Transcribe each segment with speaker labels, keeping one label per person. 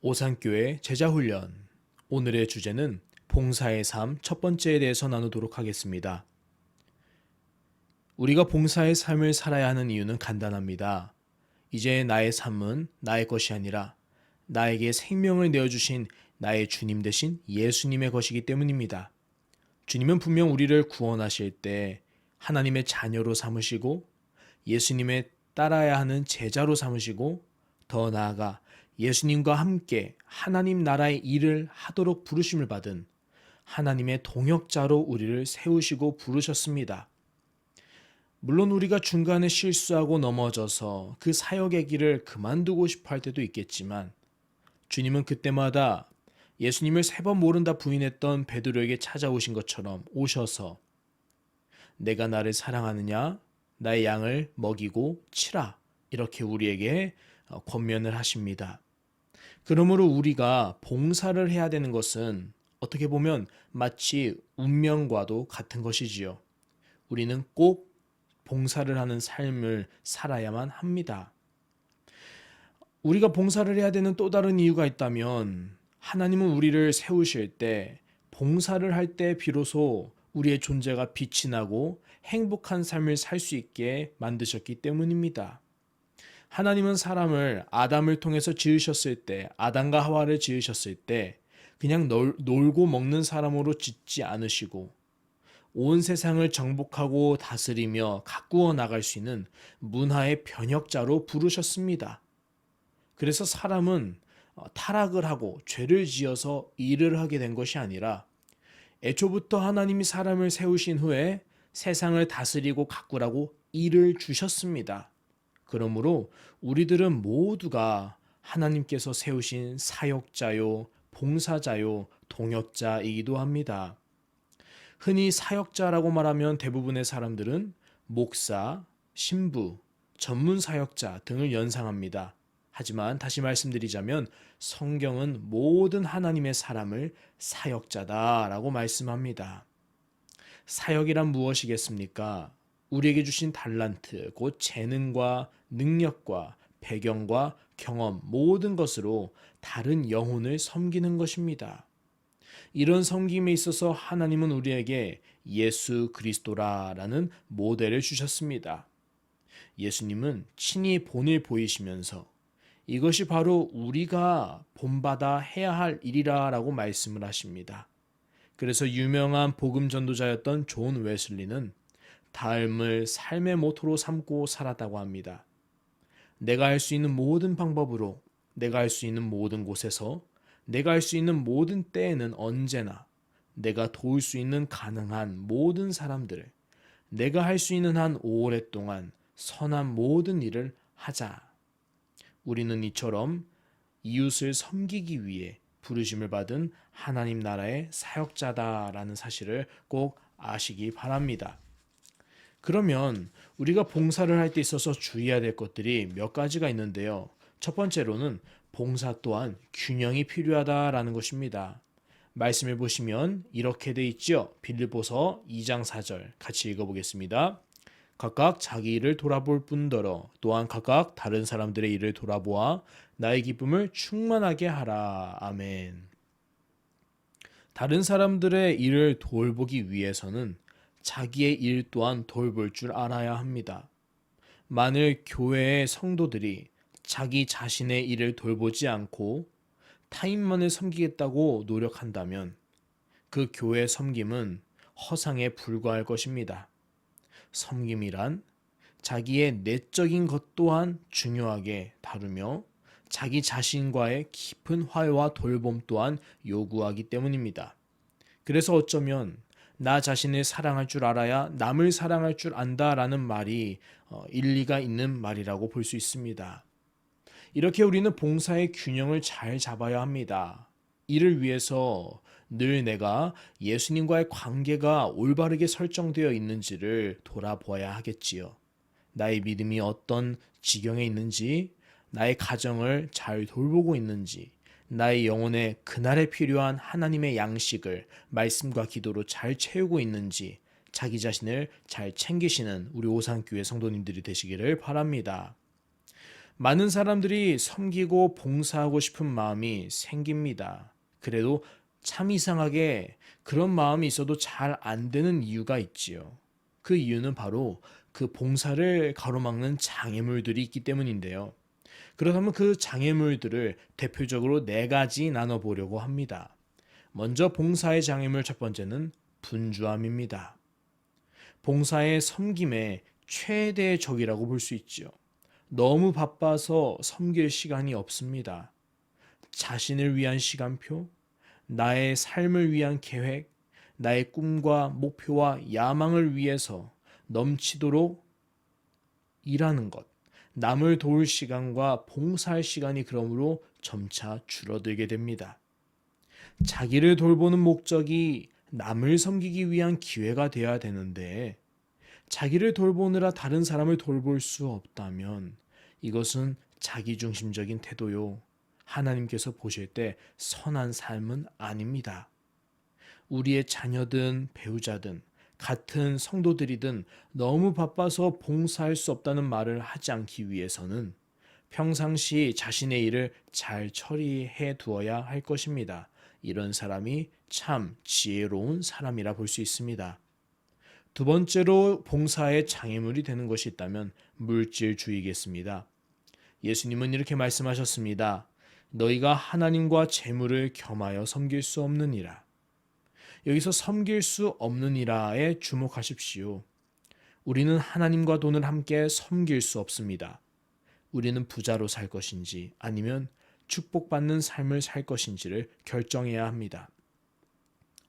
Speaker 1: 오산교회 제자훈련. 오늘의 주제는 봉사의 삶 첫 번째에 대해서 나누도록 하겠습니다. 우리가 봉사의 삶을 살아야 하는 이유는 간단합니다. 이제 나의 삶은 나의 것이 아니라 나에게 생명을 내어주신 나의 주님 대신 예수님의 것이기 때문입니다. 주님은 분명 우리를 구원하실 때 하나님의 자녀로 삼으시고 예수님의 따라야 하는 제자로 삼으시고 더 나아가 예수님과 함께 하나님 나라의 일을 하도록 부르심을 받은 하나님의 동역자로 우리를 세우시고 부르셨습니다. 물론 우리가 중간에 실수하고 넘어져서 그 사역의 길을 그만두고 싶어 할 때도 있겠지만 주님은 그때마다 예수님을 3번 모른다 부인했던 베드로에게 찾아오신 것처럼 오셔서 내가 나를 사랑하느냐? 나의 양을 먹이고 치라. 이렇게 우리에게 권면을 하십니다. 그러므로 우리가 봉사를 해야 되는 것은 어떻게 보면 마치 운명과도 같은 것이지요. 우리는 꼭 봉사를 하는 삶을 살아야만 합니다. 우리가 봉사를 해야 되는 또 다른 이유가 있다면 하나님은 우리를 세우실 때 봉사를 할 때 비로소 우리의 존재가 빛이 나고 행복한 삶을 살 수 있게 만드셨기 때문입니다. 하나님은 사람을 아담을 통해서 지으셨을 때, 아담과 하와를 지으셨을 때 그냥 놀고 먹는 사람으로 짓지 않으시고 온 세상을 정복하고 다스리며 가꾸어 나갈 수 있는 문화의 변혁자로 부르셨습니다. 그래서 사람은 타락을 하고 죄를 지어서 일을 하게 된 것이 아니라 애초부터 하나님이 사람을 세우신 후에 세상을 다스리고 가꾸라고 일을 주셨습니다. 그러므로 우리들은 모두가 하나님께서 세우신 사역자요, 봉사자요, 동역자이기도 합니다. 흔히 사역자라고 말하면 대부분의 사람들은 목사, 신부, 전문 사역자 등을 연상합니다. 하지만 다시 말씀드리자면 성경은 모든 하나님의 사람을 사역자다라고 말씀합니다. 사역이란 무엇이겠습니까? 우리에게 주신 달란트, 곧 재능과 능력과 배경과 경험 모든 것으로 다른 영혼을 섬기는 것입니다. 이런 섬김에 있어서 하나님은 우리에게 예수 그리스도라라는 모델을 주셨습니다. 예수님은 친히 본을 보이시면서 이것이 바로 우리가 본받아 해야 할 일이라라고 말씀을 하십니다. 그래서 유명한 복음 전도자였던 존 웨슬리는 삶을 삶의 모토로 삼고 살았다고 합니다. 내가 할 수 있는 모든 방법으로, 내가 할 수 있는 모든 곳에서, 내가 할 수 있는 모든 때에는 언제나 내가 도울 수 있는 가능한 모든 사람들을 내가 할 수 있는 한 오랫동안 선한 모든 일을 하자. 우리는 이처럼 이웃을 섬기기 위해 부르심을 받은 하나님 나라의 사역자다라는 사실을 꼭 아시기 바랍니다. 그러면 우리가 봉사를 할 때 있어서 주의해야 될 것들이 몇 가지가 있는데요. 첫 번째로는 봉사 또한 균형이 필요하다라는 것입니다. 말씀해 보시면 이렇게 돼 있죠. 빌립보서 2장 4절 같이 읽어보겠습니다. 각각 자기 일을 돌아볼 뿐더러 또한 각각 다른 사람들의 일을 돌아보아 나의 기쁨을 충만하게 하라. 아멘. 다른 사람들의 일을 돌보기 위해서는 자기의 일 또한 돌볼 줄 알아야 합니다. 만일 교회의 성도들이 자기 자신의 일을 돌보지 않고 타인만을 섬기겠다고 노력한다면 그 교회의 섬김은 허상에 불과할 것입니다. 섬김이란 자기의 내적인 것 또한 중요하게 다루며 자기 자신과의 깊은 화해와 돌봄 또한 요구하기 때문입니다. 그래서 어쩌면 나 자신을 사랑할 줄 알아야 남을 사랑할 줄 안다라는 말이 일리가 있는 말이라고 볼 수 있습니다. 이렇게 우리는 봉사의 균형을 잘 잡아야 합니다. 이를 위해서 늘 내가 예수님과의 관계가 올바르게 설정되어 있는지를 돌아보아야 하겠지요. 나의 믿음이 어떤 지경에 있는지, 나의 가정을 잘 돌보고 있는지, 나의 영혼에 그날에 필요한 하나님의 양식을 말씀과 기도로 잘 채우고 있는지 자기 자신을 잘 챙기시는 우리 오산교회 성도님들이 되시기를 바랍니다. 많은 사람들이 섬기고 봉사하고 싶은 마음이 생깁니다. 그래도 참 이상하게 그런 마음이 있어도 잘 안 되는 이유가 있지요. 그 이유는 바로 그 봉사를 가로막는 장애물들이 있기 때문인데요. 그렇다면 그 장애물들을 대표적으로 네 가지 나눠보려고 합니다. 먼저 봉사의 장애물 첫 번째는 분주함입니다. 봉사의 섬김의 최대의 적이라고 볼 수 있지요. 너무 바빠서 섬길 시간이 없습니다. 자신을 위한 시간표, 나의 삶을 위한 계획, 나의 꿈과 목표와 야망을 위해서 넘치도록 일하는 것, 남을 도울 시간과 봉사할 시간이 그러므로 점차 줄어들게 됩니다. 자기를 돌보는 목적이 남을 섬기기 위한 기회가 되어야 되는데 자기를 돌보느라 다른 사람을 돌볼 수 없다면 이것은 자기중심적인 태도요. 하나님께서 보실 때 선한 삶은 아닙니다. 우리의 자녀든 배우자든 같은 성도들이든 너무 바빠서 봉사할 수 없다는 말을 하지 않기 위해서는 평상시 자신의 일을 잘 처리해 두어야 할 것입니다. 이런 사람이 참 지혜로운 사람이라 볼 수 있습니다. 두 번째로 봉사의 장애물이 되는 것이 있다면 물질주의겠습니다. 예수님은 이렇게 말씀하셨습니다. 너희가 하나님과 재물을 겸하여 섬길 수 없느니라. 여기서 섬길 수 없느니라에 주목하십시오. 우리는 하나님과 돈을 함께 섬길 수 없습니다. 우리는 부자로 살 것인지 아니면 축복받는 삶을 살 것인지를 결정해야 합니다.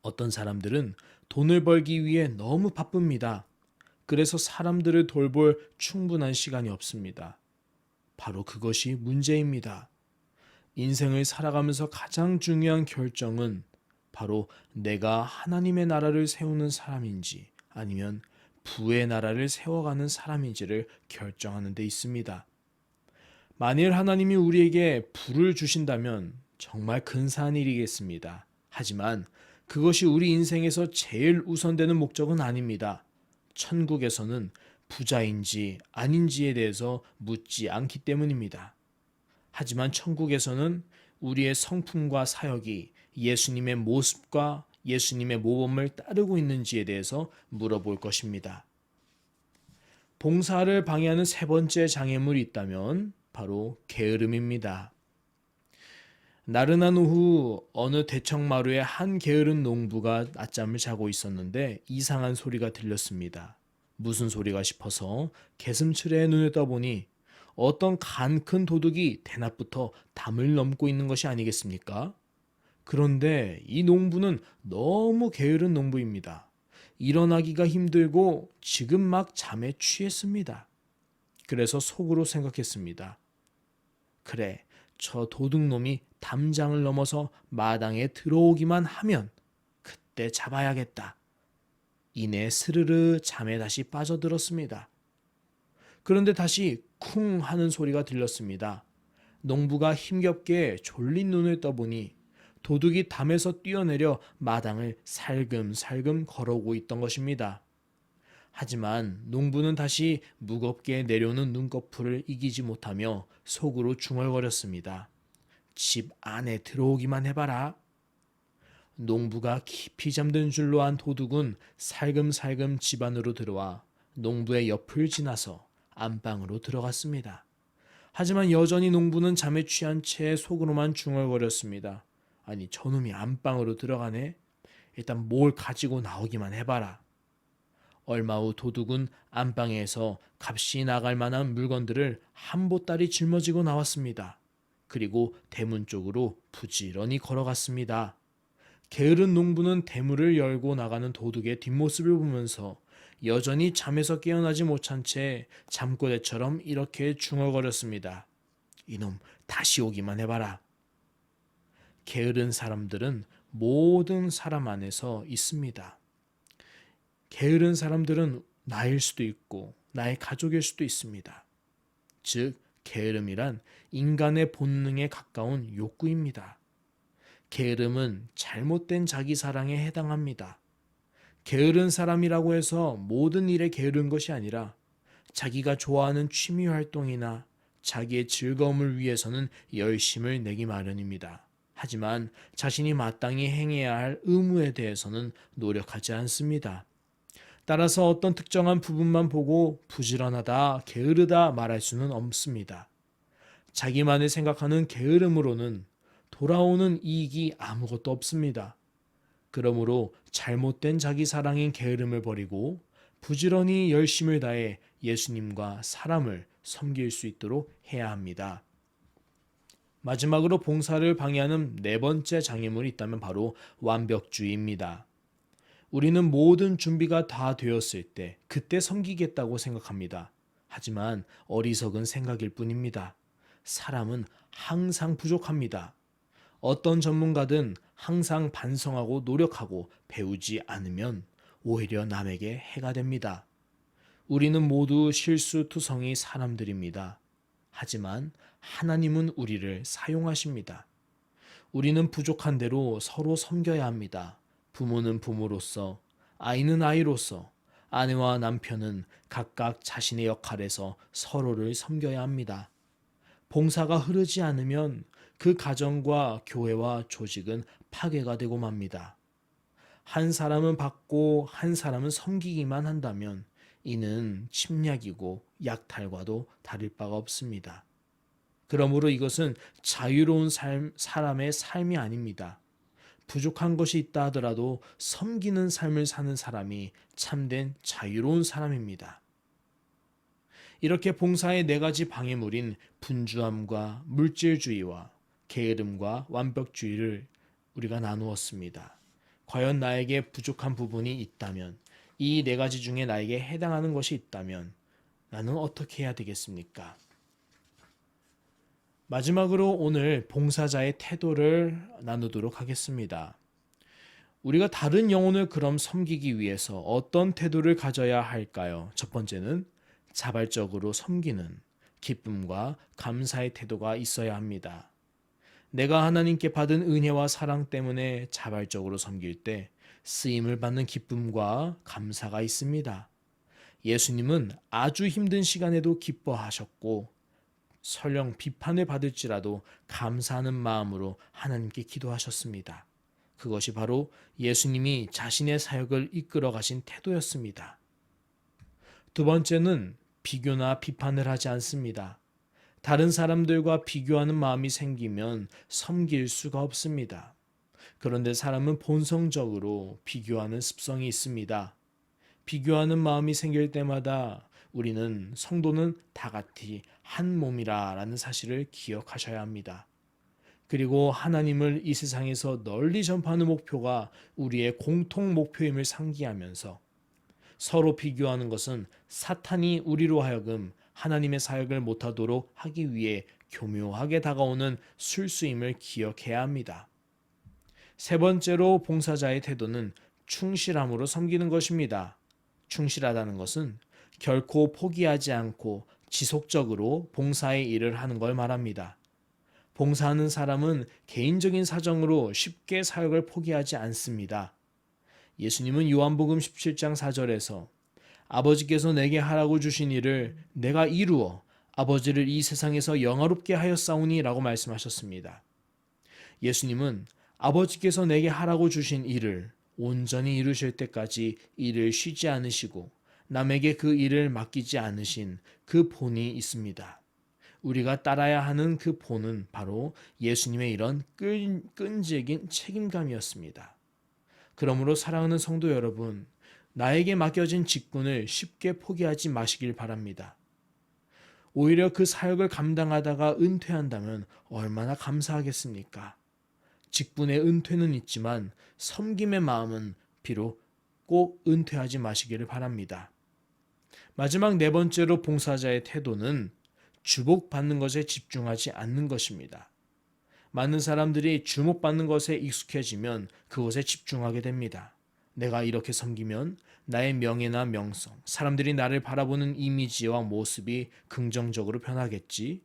Speaker 1: 어떤 사람들은 돈을 벌기 위해 너무 바쁩니다. 그래서 사람들을 돌볼 충분한 시간이 없습니다. 바로 그것이 문제입니다. 인생을 살아가면서 가장 중요한 결정은 바로 내가 하나님의 나라를 세우는 사람인지 아니면 부의 나라를 세워가는 사람인지를 결정하는 데 있습니다. 만일 하나님이 우리에게 부를 주신다면 정말 근사한 일이겠습니다. 하지만 그것이 우리 인생에서 제일 우선되는 목적은 아닙니다. 천국에서는 부자인지 아닌지에 대해서 묻지 않기 때문입니다. 하지만 천국에서는 우리의 성품과 사역이 예수님의 모습과 예수님의 모범을 따르고 있는지에 대해서 물어볼 것입니다. 봉사를 방해하는 세 번째 장애물이 있다면 바로 게으름입니다. 나른한 오후 어느 대청마루에 한 게으른 농부가 낮잠을 자고 있었는데 이상한 소리가 들렸습니다. 무슨 소리가 싶어서 개슴츠레 눈을 떠보니 어떤 간 큰 도둑이 대낮부터 담을 넘고 있는 것이 아니겠습니까? 그런데 이 농부는 너무 게으른 농부입니다. 일어나기가 힘들고 지금 막 잠에 취했습니다. 그래서 속으로 생각했습니다. 그래, 저 도둑놈이 담장을 넘어서 마당에 들어오기만 하면 그때 잡아야겠다. 이내 스르르 잠에 다시 빠져들었습니다. 그런데 다시 쿵 하는 소리가 들렸습니다. 농부가 힘겹게 졸린 눈을 떠보니 도둑이 담에서 뛰어내려 마당을 살금살금 걸어오고 있던 것입니다. 하지만 농부는 다시 무겁게 내려오는 눈꺼풀을 이기지 못하며 속으로 중얼거렸습니다. 집 안에 들어오기만 해봐라. 농부가 깊이 잠든 줄로 안 도둑은 살금살금 집 안으로 들어와 농부의 옆을 지나서 안방으로 들어갔습니다. 하지만 여전히 농부는 잠에 취한 채 속으로만 중얼거렸습니다. 아니, 저놈이 안방으로 들어가네? 일단 뭘 가지고 나오기만 해봐라. 얼마 후 도둑은 안방에서 값이 나갈 만한 물건들을 한 보따리 짊어지고 나왔습니다. 그리고 대문 쪽으로 부지런히 걸어갔습니다. 게으른 농부는 대문을 열고 나가는 도둑의 뒷모습을 보면서 여전히 잠에서 깨어나지 못한 채 잠꼬대처럼 이렇게 중얼거렸습니다. 이놈 다시 오기만 해봐라. 게으른 사람들은 모든 사람 안에서 있습니다. 게으른 사람들은 나일 수도 있고 나의 가족일 수도 있습니다. 즉, 게으름이란 인간의 본능에 가까운 욕구입니다. 게으름은 잘못된 자기사랑에 해당합니다. 게으른 사람이라고 해서 모든 일에 게으른 것이 아니라 자기가 좋아하는 취미 활동이나 자기의 즐거움을 위해서는 열심을 내기 마련입니다. 하지만 자신이 마땅히 행해야 할 의무에 대해서는 노력하지 않습니다. 따라서 어떤 특정한 부분만 보고 부지런하다, 게으르다 말할 수는 없습니다. 자기만을 생각하는 게으름으로는 돌아오는 이익이 아무것도 없습니다. 그러므로 잘못된 자기 사랑인 게으름을 버리고 부지런히 열심을 다해 예수님과 사람을 섬길 수 있도록 해야 합니다. 마지막으로 봉사를 방해하는 네 번째 장애물이 있다면 바로 완벽주의입니다. 우리는 모든 준비가 다 되었을 때 그때 섬기겠다고 생각합니다. 하지만 어리석은 생각일 뿐입니다. 사람은 항상 부족합니다. 어떤 전문가든 항상 반성하고 노력하고 배우지 않으면 오히려 남에게 해가 됩니다. 우리는 모두 실수투성이 사람들입니다. 하지만 하나님은 우리를 사용하십니다. 우리는 부족한 대로 서로 섬겨야 합니다. 부모는 부모로서, 아이는 아이로서, 아내와 남편은 각각 자신의 역할에서 서로를 섬겨야 합니다. 봉사가 흐르지 않으면 그 가정과 교회와 조직은 파괴가 되고 맙니다. 한 사람은 받고 한 사람은 섬기기만 한다면 이는 침략이고 약탈과도 다를 바가 없습니다. 그러므로 이것은 자유로운 사람의 삶이 아닙니다. 부족한 것이 있다 하더라도 섬기는 삶을 사는 사람이 참된 자유로운 사람입니다. 이렇게 봉사의 네 가지 방해물인 분주함과 물질주의와 게으름과 완벽주의를 우리가 나누었습니다. 과연 나에게 부족한 부분이 있다면, 이 네 가지 중에 나에게 해당하는 것이 있다면 나는 어떻게 해야 되겠습니까? 마지막으로 오늘 봉사자의 태도를 나누도록 하겠습니다. 우리가 다른 영혼을 그럼 섬기기 위해서 어떤 태도를 가져야 할까요? 첫 번째는 자발적으로 섬기는 기쁨과 감사의 태도가 있어야 합니다. 내가 하나님께 받은 은혜와 사랑 때문에 자발적으로 섬길 때 쓰임을 받는 기쁨과 감사가 있습니다. 예수님은 아주 힘든 시간에도 기뻐하셨고 설령 비판을 받을지라도 감사하는 마음으로 하나님께 기도하셨습니다. 그것이 바로 예수님이 자신의 사역을 이끌어 가신 태도였습니다. 두 번째는 비교나 비판을 하지 않습니다. 다른 사람들과 비교하는 마음이 생기면 섬길 수가 없습니다. 그런데 사람은 본성적으로 비교하는 습성이 있습니다. 비교하는 마음이 생길 때마다 우리는 성도는 다 같이 한 몸이라는 사실을 기억하셔야 합니다. 그리고 하나님을 이 세상에서 널리 전파하는 목표가 우리의 공통 목표임을 상기하면서 서로 비교하는 것은 사탄이 우리로 하여금 하나님의 사역을 못하도록 하기 위해 교묘하게 다가오는 술수임을 기억해야 합니다. 세 번째로 봉사자의 태도는 충실함으로 섬기는 것입니다. 충실하다는 것은 결코 포기하지 않고 지속적으로 봉사의 일을 하는 걸 말합니다. 봉사하는 사람은 개인적인 사정으로 쉽게 사역을 포기하지 않습니다. 예수님은 요한복음 17장 4절에서 아버지께서 내게 하라고 주신 일을 내가 이루어 아버지를 이 세상에서 영화롭게 하였사오니 라고 말씀하셨습니다. 예수님은 아버지께서 내게 하라고 주신 일을 온전히 이루실 때까지 일을 쉬지 않으시고 남에게 그 일을 맡기지 않으신 그 본이 있습니다. 우리가 따라야 하는 그 본은 바로 예수님의 이런 끈질긴 책임감이었습니다. 그러므로 사랑하는 성도 여러분, 나에게 맡겨진 직분을 쉽게 포기하지 마시길 바랍니다. 오히려 그 사역을 감당하다가 은퇴한다면 얼마나 감사하겠습니까? 직분의 은퇴는 있지만 섬김의 마음은 비록 꼭 은퇴하지 마시기를 바랍니다. 마지막 네 번째로 봉사자의 태도는 주목받는 것에 집중하지 않는 것입니다. 많은 사람들이 주목받는 것에 익숙해지면 그것에 집중하게 됩니다. 내가 이렇게 섬기면 나의 명예나 명성, 사람들이 나를 바라보는 이미지와 모습이 긍정적으로 변하겠지?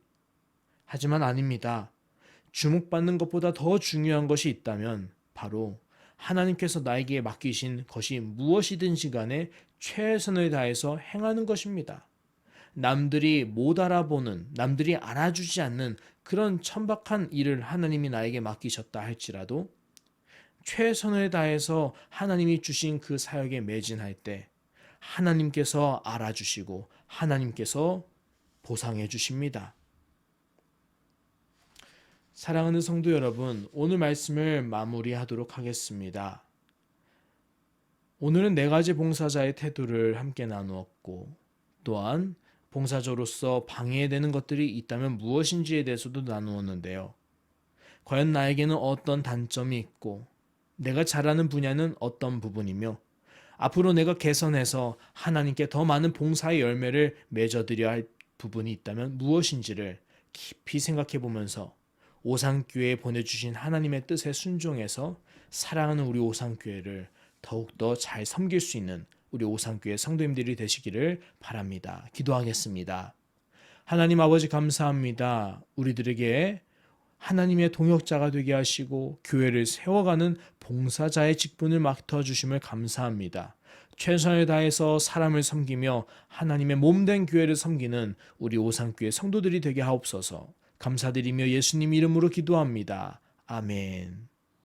Speaker 1: 하지만 아닙니다. 주목받는 것보다 더 중요한 것이 있다면 바로 하나님께서 나에게 맡기신 것이 무엇이든지 간에 최선을 다해서 행하는 것입니다. 남들이 못 알아보는, 남들이 알아주지 않는 그런 천박한 일을 하나님이 나에게 맡기셨다 할지라도 최선을 다해서 하나님이 주신 그 사역에 매진할 때 하나님께서 알아주시고 하나님께서 보상해 주십니다. 사랑하는 성도 여러분, 오늘 말씀을 마무리하도록 하겠습니다. 오늘은 네 가지 봉사자의 태도를 함께 나누었고, 또한 봉사자로서 방해되는 것들이 있다면 무엇인지에 대해서도 나누었는데요. 과연 나에게는 어떤 단점이 있고, 내가 잘하는 분야는 어떤 부분이며, 앞으로 내가 개선해서 하나님께 더 많은 봉사의 열매를 맺어드려야 할 부분이 있다면 무엇인지를 깊이 생각해 보면서 오상교회에 보내주신 하나님의 뜻에 순종해서 사랑하는 우리 오상교회를 더욱더 잘 섬길 수 있는 우리 오상교회 성도님들이 되시기를 바랍니다. 기도하겠습니다. 하나님 아버지 감사합니다. 우리들에게 하나님의 동역자가 되게 하시고 교회를 세워가는 봉사자의 직분을 맡아주심을 감사합니다. 최선을 다해서 사람을 섬기며 하나님의 몸된 교회를 섬기는 우리 오상교회 성도들이 되게 하옵소서. 감사드리며 예수님 이름으로 기도합니다. 아멘.